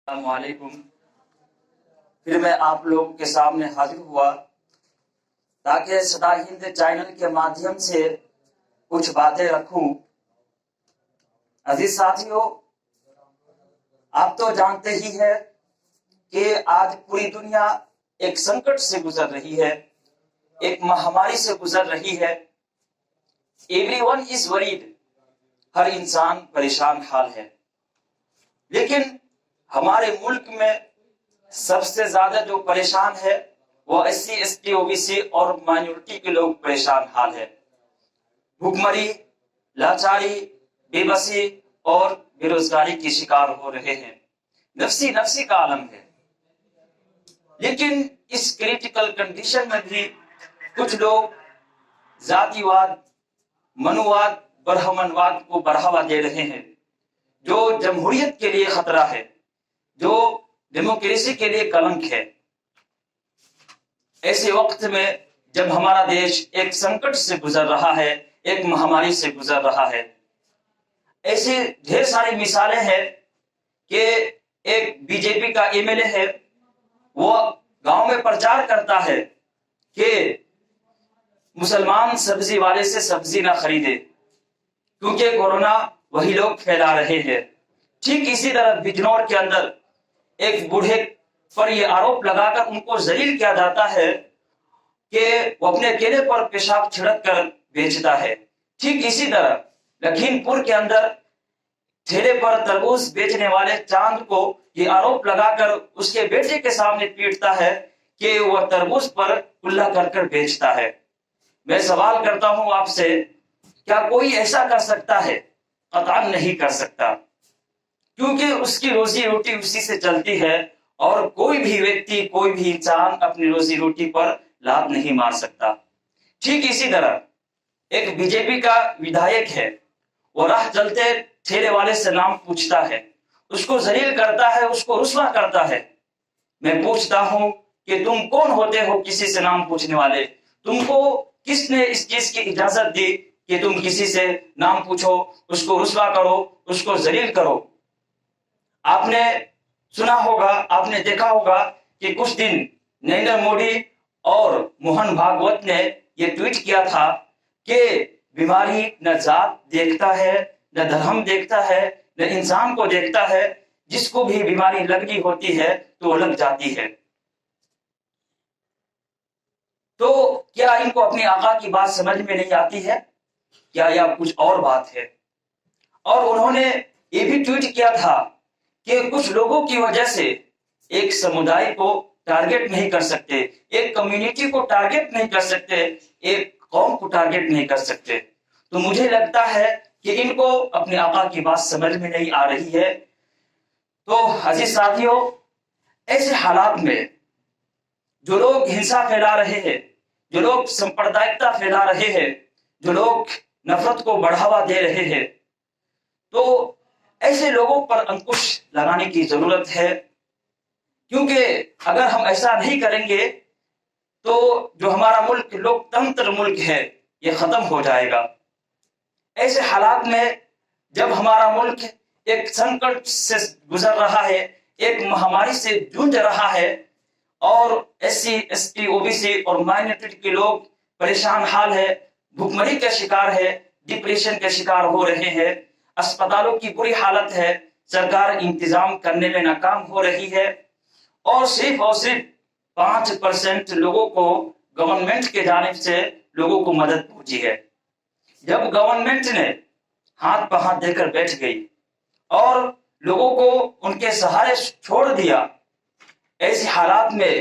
السلام علیکم۔ پھر میں آپ لوگوں کے سامنے حاضر ہوا تاکہ صدا ہند چینل کے مادھیم سے کچھ باتیں رکھوں۔ عزیز ساتھیوں، آپ تو جانتے ہی ہے کہ آج پوری دنیا ایک سنکٹ سے گزر رہی ہے، ایک مہاماری سے گزر رہی ہے۔ ایوری ون از وریڈ، ہر انسان پریشان حال ہے۔ لیکن ہمارے ملک میں سب سے زیادہ جو پریشان ہے وہ SC ST OBC اور مائنورٹی کے لوگ پریشان حال ہے۔ بھوکمری، لاچاری، بے بسی اور بے روزگاری کی شکار ہو رہے ہیں۔ نفسی کا عالم ہے۔ لیکن اس کریٹیکل کنڈیشن میں بھی کچھ لوگ ذاتی واد، منوواد، برہمن واد کو بڑھاوا دے رہے ہیں، جو جمہوریت کے لیے خطرہ ہے، جو ڈیموکریسی کے لیے کلنک ہے۔ ایسے وقت میں جب ہمارا دیش ایک سنکٹ سے گزر رہا ہے، ایک مہاماری سے گزر رہا ہے، ایسی ڈھیر ساری مثالیں ہیں کہ ایک BJP کا MLA ہے، وہ گاؤں میں پرچار کرتا ہے کہ مسلمان سبزی والے سے سبزی نہ خریدے کیونکہ کورونا وہی لوگ پھیلا رہے ہیں۔ ٹھیک اسی طرح بجنور کے اندر ایک بوڑھے پر یہ آروپ لگا کر ان کو ذلیل کیا جاتا ہے کہ وہ اپنے کیلے پر پیشاب چھڑک کر بیچتا ہے۔ ٹھیک اسی طرح لکھیم پور کے اندر ٹھیلے پر تربوز بیچنے والے چاند کو یہ آروپ لگا کر اس کے بیٹے کے سامنے پیٹتا ہے کہ وہ تربوز پر کلہ کر کر بیچتا ہے۔ میں سوال کرتا ہوں آپ سے، کیا کوئی ایسا کر سکتا ہے؟ قطعاً نہیں کر سکتا، کیونکہ اس کی روزی روٹی اسی سے چلتی ہے، اور کوئی بھی ویکتی، کوئی بھی انسان اپنی روزی روٹی پر لات نہیں مار سکتا۔ ٹھیک اسی طرح ایک BJP کا ودھایک ہے، وہ راہ چلتے ٹھیلے والے سے نام پوچھتا ہے، اس کو ذلیل کرتا ہے، اس کو رسوا کرتا ہے۔ میں پوچھتا ہوں کہ تم کون ہوتے ہو کسی سے نام پوچھنے والے؟ تم کو کس نے اس چیز کی اجازت دی کہ تم کسی سے نام پوچھو، اس کو رسوا کرو، اس کو ذلیل کرو؟ آپ نے سنا ہوگا، آپ نے دیکھا ہوگا کہ کچھ دن نریندر مودی اور موہن بھاگوت نے یہ ٹویٹ کیا تھا کہ بیماری نہ ذات دیکھتا ہے، نہ دھرم دیکھتا ہے، نہ انسان کو دیکھتا ہے، جس کو بھی بیماری لگنی ہوتی ہے تو وہ لگ جاتی ہے۔ تو کیا ان کو اپنے آقا کی بات سمجھ میں نہیں آتی ہے؟ کیا یہ کچھ اور بات ہے؟ اور انہوں نے یہ بھی ٹویٹ کیا تھا کہ کچھ لوگوں کی وجہ سے ایک سمودائے کو ٹارگٹ نہیں کر سکتے، ایک کمیونٹی کو ٹارگٹ نہیں کر سکتے، ایک قوم کو ٹارگٹ نہیں کر سکتے۔ تو مجھے لگتا ہے کہ ان کو اپنے آقا کی بات سمجھ میں نہیں آ رہی ہے۔ تو عزیز ساتھیوں، ایسے حالات میں جو لوگ ہنسا پھیلا رہے ہیں، جو لوگ سمپردائکتا پھیلا رہے ہیں، جو لوگ نفرت کو بڑھاوا دے رہے ہیں، تو ایسے لوگوں پر انکش لگانے کی ضرورت ہے، کیونکہ اگر ہم ایسا نہیں کریں گے تو جو ہمارا ملک لوک تنتر ملک ہے یہ ختم ہو جائے گا۔ ایسے حالات میں جب ہمارا ملک ایک سنکٹ سے گزر رہا ہے، ایک مہاماری سے جوجھ رہا ہے، اور SC ST OBC اور مائنورٹی کے لوگ پریشان حال ہے، بھوکمری کا شکار ہے، ڈپریشن کے شکار ہو رہے ہیں، اسپتالوں کی بری حالت ہے، سرکار انتظام کرنے میں ناکام ہو رہی ہے، اور صرف 5% لوگوں کو گورنمنٹ کے جانب سے لوگوں کو مدد پہنچی ہے۔ جب گورنمنٹ نے ہاتھ پہ ہاتھ دے کر بیٹھ گئی اور لوگوں کو ان کے سہارے چھوڑ دیا، ایسے حالات میں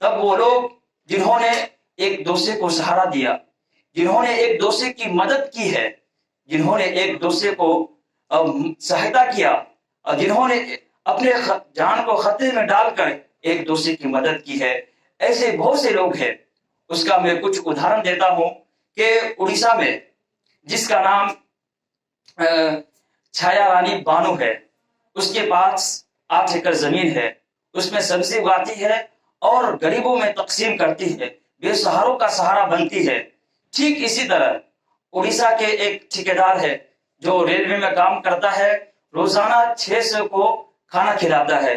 تب وہ لوگ جنہوں نے ایک دوسرے کو سہارا دیا، جنہوں نے ایک دوسرے کی مدد کی ہے، جنہوں نے ایک دوسرے کو سہایتا کیا، اور جنہوں نے اپنے جان کو خطرے میں ڈال کر ایک دوسرے کی مدد کی ہے، ایسے بہت سے لوگ ہیں۔ اس کا میں کچھ ادھارن دیتا ہوں کہ اڑیسہ میں جس کا نام چھایا رانی بانو ہے، اس کے پاس 8 ایکڑ زمین ہے، اس میں سبزی اگاتی ہے اور غریبوں میں تقسیم کرتی ہے، بے سہاروں کا سہارا بنتی ہے۔ ٹھیک اسی طرح اڑیسہ کے ایک ٹھیکیدار ہے جو ریلوے میں کام کرتا ہے، روزانہ 600 کو کھانا کھلاتا ہے،